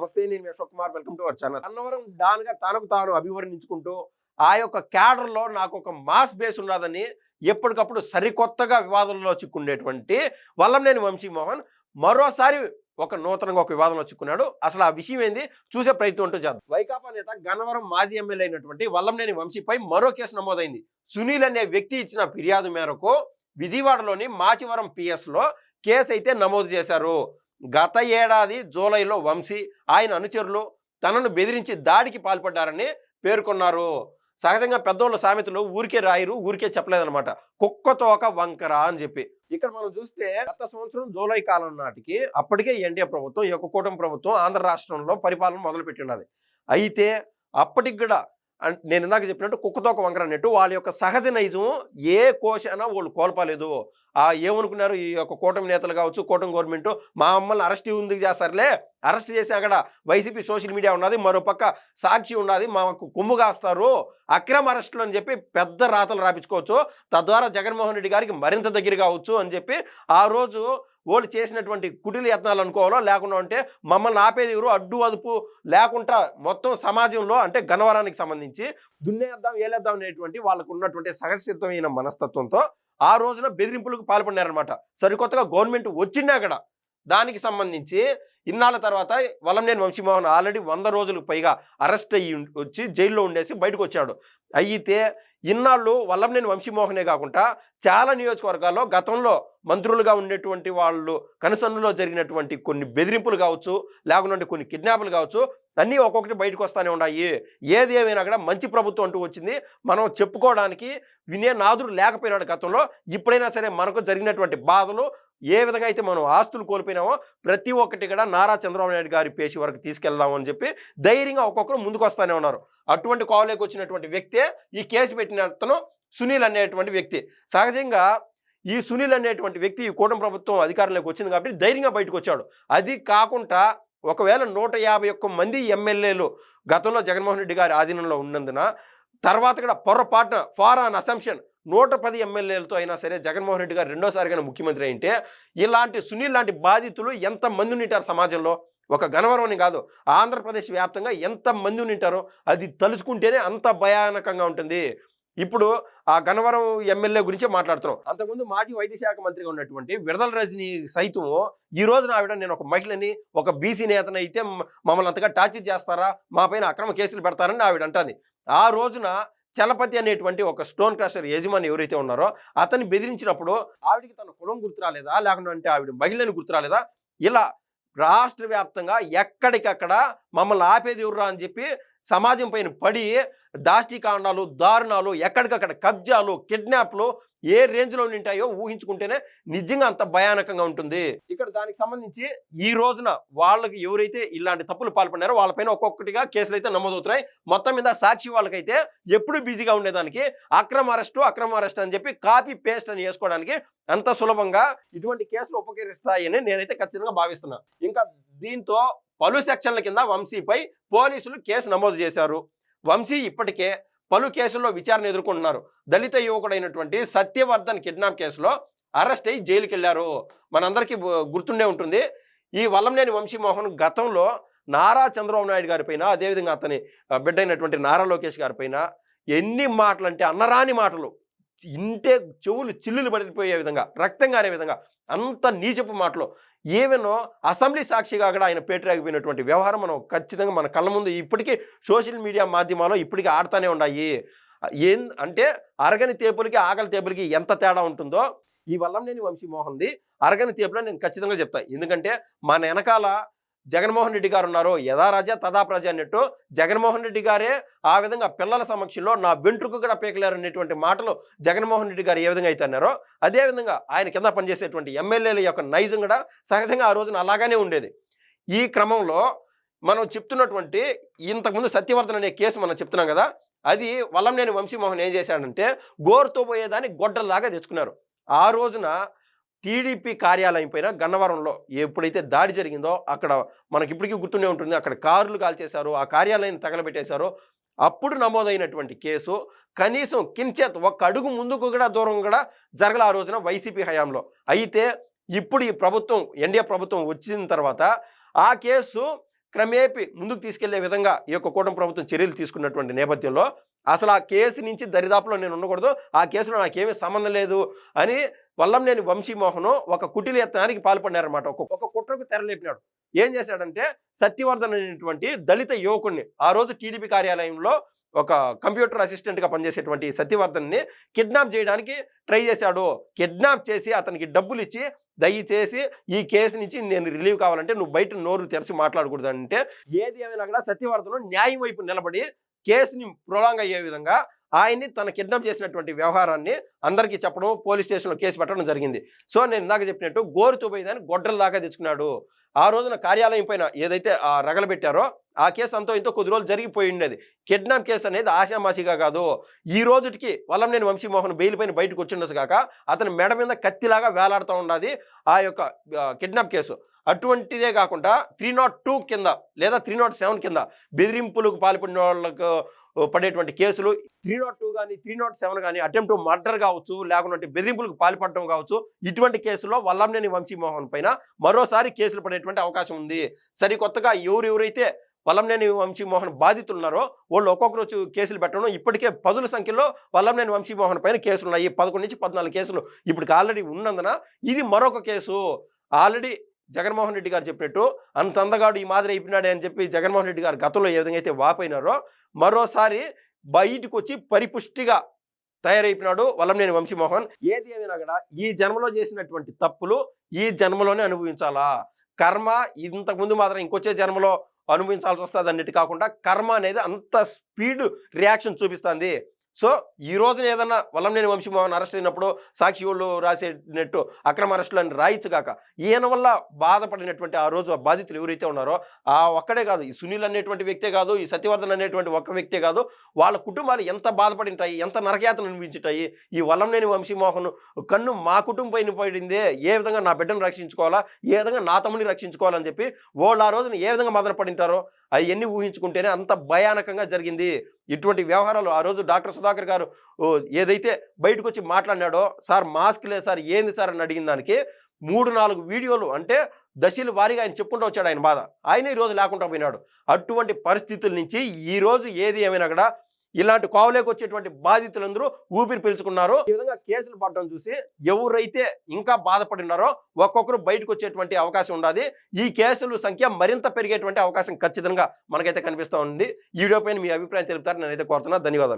నమస్తే, నేను మీ Ashok Kumar. Welcome to our channel. Annavaram డాన్గా తనకు తాను అభివర్ణించుకుంటూ ఆ యొక్క క్యాడర్లో నాకు ఒక మాస్ బేస్ ఉన్నదని ఎప్పటికప్పుడు సరికొత్తగా వివాదంలో చిక్కుండేటువంటి వల్లంనేని వంశీమోహన్ మరోసారి ఒక నూతనంగా ఒక వివాదంలో చిక్కున్నాడు. అసలు ఆ విషయం ఏంది చూసే ప్రయత్నం అంటూ చేద్దాం. వైకాపా నేత గన్నవరం మాజీ ఎమ్మెల్యే అయినటువంటి వల్లంనేని వంశీపై మరో కేసు నమోదైంది. సునీల్ అనే వ్యక్తి ఇచ్చిన ఫిర్యాదు మేరకు విజయవాడలోని మాచివరం పిఎస్లో కేసు అయితే నమోదు చేశారు. గత ఏడాది జూలైలో వంశీ ఆయన అనుచరులు తనను బెదిరించి దాడికి పాల్పడ్డారని పేర్కొన్నారు. సహజంగా పెద్దోళ్ళ సామెతలు ఊరికే రాయరు, ఊరికే చెప్పలేదన్నమాట. కుక్కతో ఒక వంకర అని చెప్పి ఇక్కడ మనం చూస్తే గత సంవత్సరం జూలై కాలం నాటికి అప్పటికే ఎన్డీఏ ప్రభుత్వం, ఈ యొక్క కూటమి ప్రభుత్వం ఆంధ్ర రాష్ట్రంలో పరిపాలన మొదలుపెట్టినది. అయితే అప్పటికి కూడా నేను ఇందాక చెప్పినట్టు కుక్కతో ఒక వంకర అన్నట్టు వాళ్ళ యొక్క సహజ నైజం ఏ కోశాన వాళ్ళు కోల్పోలేదు. ఏమనుకున్నారు ఈ యొక్క కూటమి నేతలు కావచ్చు, కూటమి గవర్నమెంట్ మమ్మల్ని అరెస్ట్ ఎందుకు చేస్తారులే, అరెస్ట్ చేసి అక్కడ వైసీపీ సోషల్ మీడియా ఉన్నది, మరోపక్క సాక్షి ఉన్నది, మాకు కొమ్ము కాస్తారు, అక్రమ అరెస్టులు అని చెప్పి పెద్ద రాతలు రాపించుకోవచ్చు, తద్వారా జగన్మోహన్ రెడ్డి గారికి మరింత దగ్గర కావచ్చు అని చెప్పి ఆ రోజు వాళ్ళు చేసినటువంటి కుటిల యత్నాలు అనుకోవాలో, లేకుండా అంటే మమ్మల్ని ఆపేది ఎవరు, అడ్డు అదుపు లేకుండా మొత్తం సమాజంలో అంటే గన్నవరానికి సంబంధించి దున్నేద్దాం ఏలేద్దాం అనేటువంటి వాళ్ళకు ఉన్నటువంటి సహజసిద్ధమైన మనస్తత్వంతో ఆ రోజున బెదిరింపులకు పాల్పడినారనమాట. సరికొత్తగా గవర్నమెంట్ వచ్చినా కూడా దానికి సంబంధించి ఇన్నాళ్ళ తర్వాత వల్లంనేని వంశీమోహన్ ఆల్రెడీ 100 రోజులకు పైగా అరెస్ట్ అయ్యి వచ్చి జైల్లో ఉండేసి బయటకు వచ్చాడు. అయితే ఇన్నాళ్ళు వల్లంనేని వంశీమోహనే కాకుండా చాలా నియోజకవర్గాల్లో గతంలో మంత్రులుగా ఉండేటువంటి వాళ్ళు కనుసన్నులో జరిగినటువంటి కొన్ని బెదిరింపులు కావచ్చు, లేకుంటే కొన్ని కిడ్నాపులు కావచ్చు, అన్నీ ఒక్కొక్కటి బయటకు వస్తూనే ఉన్నాయి. ఏది ఏమైనా కూడా మంచి ప్రభుత్వం అంటూ వచ్చింది, మనం చెప్పుకోవడానికి వినే నాదుడు లేకపోయినాడు గతంలో. ఇప్పుడైనా సరే మనకు జరిగినటువంటి బాధలు, ఏ విధంగా అయితే మనం ఆస్తులు కోల్పోయినామో ప్రతి ఒక్కటి కూడా నారా చంద్రబాబు నాయుడు గారి పేషి వరకు తీసుకెళ్దామని చెప్పి ధైర్యంగా ఒక్కొక్కరు ముందుకు వస్తూనే ఉన్నారు. అటువంటి కోవలోకి వచ్చినటువంటి వ్యక్తే ఈ కేసు పెట్టిన అతను సునీల్ అనేటువంటి వ్యక్తి. సహజంగా ఈ సునీల్ అనేటువంటి వ్యక్తి ఈ కూటమి ప్రభుత్వం అధికారంలోకి వచ్చింది కాబట్టి ధైర్యంగా బయటకు వచ్చాడు. అది కాకుండా ఒకవేళ 151 మంది ఎమ్మెల్యేలు గతంలో జగన్మోహన్ రెడ్డి గారి ఆధీనంలో ఉన్నందున తర్వాత కూడా పొరపాటున ఫార్ ఆన్ అసంప్షన్ 110 ఎమ్మెల్యేలతో అయినా సరే జగన్మోహన్ రెడ్డి గారు రెండోసారిగా ముఖ్యమంత్రి అయింటే ఇలాంటి సునీల్ లాంటి బాధితులు ఎంతమంది ఉంటారు సమాజంలో? ఒక గన్నవరం అని కాదు, ఆంధ్రప్రదేశ్ వ్యాప్తంగా ఎంతమంది ఉంటారో అది తలుచుకుంటేనే అంత భయానకంగా ఉంటుంది. ఇప్పుడు ఆ గన్నవరం ఎమ్మెల్యే గురించే మాట్లాడుతున్నాం. అంతకుముందు మాజీ వైద్య శాఖ మంత్రిగా ఉన్నటువంటి విడదల రజని సైతం ఈ రోజున ఆవిడ నేను ఒక మహిళని, ఒక బీసీ నేతని అయితే మమ్మల్ని అంతగా టార్చర్ చేస్తారా, మా పైన అక్రమ కేసులు పెడతారని ఆవిడ అంటుంది. ఆ రోజున చలపతి అనేటువంటి ఒక స్టోన్ క్రషర్ యజమాని ఎవరైతే ఉన్నారో అతన్ని బెదిరించినప్పుడు ఆవిడికి తన కులం గుర్తు రాలేదా, లేకుంటే ఆవిడ మహిళని గుర్తు రాలేదా? ఇలా రాష్ట్ర వ్యాప్తంగా ఎక్కడికక్కడ మమ్మల్ని ఆపేది ఎవరురా అని చెప్పి సమాజం పైన పడి దాష్టికాండాలు, దారుణాలు, ఎక్కడికక్కడ కబ్జాలు, కిడ్నాప్లు ఏ రేంజ్లో ఉంటాయో ఊహించుకుంటేనే నిజంగా అంత భయానకంగా ఉంటుంది. ఇక్కడ దానికి సంబంధించి ఈ రోజున వాళ్ళకి ఎవరైతే ఇలాంటి తప్పులు పాల్పడినారో వాళ్ళపైన ఒక్కొక్కటిగా కేసులు అయితే నమోదవుతున్నాయి. మొత్తం మీద సాక్షి వాళ్ళకైతే ఎప్పుడు బిజీగా ఉండేదానికి అక్రమ అరెస్ట్ అని చెప్పి కాపీ పేస్ట్ అని చేసుకోవడానికి అంత సులభంగా ఇటువంటి కేసులు ఉపకరిస్తాయని నేనైతే ఖచ్చితంగా భావిస్తున్నా. ఇంకా దీంతో పలు సెక్షన్ల కింద వంశీపై పోలీసులు కేసు నమోదు చేశారు. వంశీ ఇప్పటికే పలు కేసుల్లో విచారణ ఎదుర్కొంటున్నారు. దళిత యువకుడైనటువంటి సత్యవర్ధన్ కిడ్నాప్ కేసులో అరెస్ట్ అయ్యి జైలుకి వెళ్ళారు. మనందరికీ గుర్తుండే ఉంటుంది. ఈ వల్లంనేని వంశీమోహన్ గతంలో నారా చంద్రబాబు నాయుడు గారి పైన, అదేవిధంగా అతని బిడ్డైనటువంటి నారా లోకేష్ గారి పైన ఎన్ని మాటలు అంటే అన్నరాని మాటలు, ఇంటే చెవులు చిల్లులు పడిపోయే విధంగా, రక్తం కారే విధంగా అంత నీచపు మాటలు, ఏవెనో అసెంబ్లీ సాక్షిగా కూడా ఆయన పేటరాగిపోయినటువంటి వ్యవహారం మనం ఖచ్చితంగా మన కళ్ళ ముందు ఇప్పటికీ సోషల్ మీడియా మాధ్యమాల్లో ఇప్పటికీ ఆడుతూనే ఉన్నాయి. అంటే అరగని తేపులకి ఆకలి తేపులకి ఎంత తేడా ఉంటుందో ఈ వల్లంనేని వంశీమోహన్ది అరగని తేపులో నేను ఖచ్చితంగా చెప్తాను. ఎందుకంటే మన వెనకాల జగన్మోహన్ రెడ్డి గారు ఉన్నారు, యథా రాజా తదా ప్రజ అన్నట్టు జగన్మోహన్ రెడ్డి గారే ఆ విధంగా పిల్లల సమక్షంలో నా వెంట్రుకు కూడా పీకలేరు అనేటువంటి మాటలు జగన్మోహన్ రెడ్డి గారు ఏ విధంగా అయితే అన్నారో అదేవిధంగా ఆయన కింద పనిచేసేటువంటి ఎమ్మెల్యేల యొక్క నైజం కూడా సహజంగా ఆ రోజున అలాగానే ఉండేది. ఈ క్రమంలో మనం చెప్తున్నటువంటి ఇంతకుముందు సత్యవర్ధన్ అనే కేసు మనం చెప్తున్నాం కదా, అది వల్లంనేని వంశీమోహన్ ఏం చేశాడంటే గోరుతో పోయేదాన్ని గొడ్డల్లాగా తెచ్చుకున్నారు. ఆ రోజున టీడీపీ కార్యాలయం పైన గన్నవరంలో ఎప్పుడైతే దాడి జరిగిందో అక్కడ మనకి ఇప్పటికీ గుర్తుండే ఉంటుంది, అక్కడ కార్లు కాల్చేశారు, ఆ కార్యాలయాన్ని తగలబెట్టేశారు. అప్పుడు నమోదైనటువంటి కేసు కనీసం కించేత్ ఒక అడుగు ముందుకు కూడా దూరం కూడా జరగల ఆ రోజున వైసీపీ హయాంలో. అయితే ఇప్పుడు ఈ ప్రభుత్వం, ఎన్డీఏ ప్రభుత్వం వచ్చిన తర్వాత ఆ కేసు క్రమేపీ ముందుకు తీసుకెళ్లే విధంగా ఈ యొక్క కూటమి ప్రభుత్వం చర్యలు తీసుకున్నటువంటి నేపథ్యంలో అసలు ఆ కేసు నుంచి దరిదాపులో నేను ఉండకూడదు, ఆ కేసులో నాకేమీ సంబంధం లేదు అని వల్లంనేని వంశీమోహన్ ఒక కుటిల యత్నానికి పాల్పడినారన్నమాట. ఒక కుట్రకు తెరలేపినాడు. ఏం చేశాడంటే సత్యవర్ధన్ అనేటువంటి దళిత యువకుడిని ఆ రోజు టీడీపీ కార్యాలయంలో ఒక కంప్యూటర్ అసిస్టెంట్గా పనిచేసేటువంటి సత్యవర్ధన్ని కిడ్నాప్ చేయడానికి ట్రై చేశాడు. కిడ్నాప్ చేసి అతనికి డబ్బులు ఇచ్చి దయచేసి ఈ కేసు నుంచి నేను రిలీవ్ కావాలంటే నువ్వు బయట నోరు తెరిచి మాట్లాడకూడదు అంటే, ఏది ఏమైనా కూడా సత్యవర్ధన్ న్యాయం వైపు నిలబడి కేసుని ప్రొలాంగ్ అయ్యే విధంగా ఆయన్ని తన కిడ్నాప్ చేసినటువంటి వ్యవహారాన్ని అందరికీ చెప్పడం, పోలీస్ స్టేషన్లో కేసు పెట్టడం జరిగింది. సో నేను ఇందాక చెప్పినట్టు గోరుతో పోయేదాన్ని గొడ్డల దాకా తెచ్చుకున్నాడు. ఆ రోజున కార్యాలయం పైన ఏదైతే రగలబెట్టారో ఆ కేసు అంతో ఇంతో కొద్ది రోజులు జరిగిపోయి ఉండేది. కిడ్నాప్ కేసు అనేది ఆశామాసిగా కాదు, ఈ రోజుకి వల్లంనేని వంశీమోహన్ బెయిల్ పైన బయటకు వచ్చిండొచ్చు కాక అతని మెడ మీద కత్తిలాగా వేలాడుతూ ఉన్నది ఆ యొక్క కిడ్నాప్ కేసు. అటువంటిదే కాకుండా 302 కింద లేదా 307 కింద బెదిరింపులకు పాల్పడిన వాళ్ళకు పడేటువంటి కేసులు 302 కానీ 307 కానీ అటెంప్ట్ మర్డర్ కావచ్చు, లేకుంటే బెదిరింపులకు పాల్పడడం కావచ్చు, ఇటువంటి కేసులో వల్లంనేని వంశీమోహన్ పైన మరోసారి కేసులు పడేటువంటి అవకాశం ఉంది. సరికొత్తగా ఎవరైతే వల్లంనేని వంశీమోహన్ బాధితులు ఉన్నారో వాళ్ళు ఒక్కొక్కరు వచ్చి కేసులు పెట్టడం, ఇప్పటికే 10ల సంఖ్యలో వల్లంనేని వంశీమోహన్ పైన కేసులు ఉన్నాయి. 11 నుంచి 14 కేసులు ఇప్పటికి ఆల్రెడీ ఉన్నందున ఇది మరొక కేసు. ఆల్రెడీ జగన్మోహన్ రెడ్డి గారు చెప్పినట్టు అంత అందగాడు ఈ మాదిరి అయిపోయినాడే అని చెప్పి జగన్మోహన్ రెడ్డి గారు గతంలో ఏ విధంగా అయితే వాపోయినారో మరోసారి బయటకు వచ్చి పరిపుష్టిగా తయారైపోయినాడు వల్లంనేని వంశీమోహన్. ఏది ఏమైనా కూడా ఈ జన్మలో చేసినటువంటి తప్పులు ఈ జన్మలోనే అనుభవించాలా. కర్మ ఇంతకుముందు మాత్రం ఇంకొచ్చే జన్మలో అనుభవించాల్సి వస్తుంది అన్నిటి కాకుండా కర్మ అనేది అంత స్పీడ్ రియాక్షన్ చూపిస్తుంది. సో ఈ రోజున ఏదన్నా వల్లంనేని వంశీమోహన్ అరెస్ట్ అయినప్పుడు సాక్షి వాళ్ళు రాసేటట్టు అక్రమ అరెస్టులను రాయించగాక ఈయన వల్ల బాధపడినటువంటి ఆ రోజు ఆ బాధితులు ఎవరైతే ఉన్నారో ఆ ఒక్కడే కాదు, ఈ సునీల్ అనేటువంటి వ్యక్తే కాదు, ఈ సత్యవర్ధన్ అనేటువంటి ఒక్క వ్యక్తే కాదు, వాళ్ళ కుటుంబాలు ఎంత బాధపడింటాయి, ఎంత నరకయాతను అనిపించుంటాయి. ఈ వల్లంనేని వంశీమోహన్ కన్ను మా కుటుంబం పైన పడిందే, ఏ విధంగా నా బిడ్డను రక్షించుకోవాలా, ఏ విధంగా నా తమ్ముడిని రక్షించుకోవాలని చెప్పి వాళ్ళు ఆ రోజున ఏ విధంగా మదన పడింటారో అవన్నీ ఊహించుకుంటేనే అంత భయానకంగా జరిగింది. ఇటువంటి వ్యవహారాలు ఆ రోజు డాక్టర్ సుధాకర్ గారు ఏదైతే బయటకు వచ్చి మాట్లాడినాడో, సార్ మాస్క్ లేదు సార్ ఏంది సార్ అని అడిగిన దానికి 3-4 వీడియోలు అంటే దశల వారీగా ఆయన చెప్పుకుంటూ వచ్చాడు ఆయన బాధ. ఆయన ఈరోజు లేకుండా పోయినాడు. అటువంటి పరిస్థితుల నుంచి ఈరోజు ఏది ఏమైనా కూడా ఇలాంటి కోవలేకి వచ్చేటువంటి బాధితులందరూ ఊపిరి పీల్చుకున్నారు. ఈ విధంగా కేసులు పడడం చూసి ఎవరైతే ఇంకా బాధపడినారో ఒక్కొక్కరు బయటకు వచ్చేటువంటి అవకాశం ఉన్నది. ఈ కేసుల సంఖ్య మరింత పెరిగేటువంటి అవకాశం ఖచ్చితంగా మనకైతే కనిపిస్తూ ఉంది. ఈ వీడియో పైన మీ అభిప్రాయం తెలుపుతారు నేనైతే కోరుతున్నా. ధన్యవాదాలు.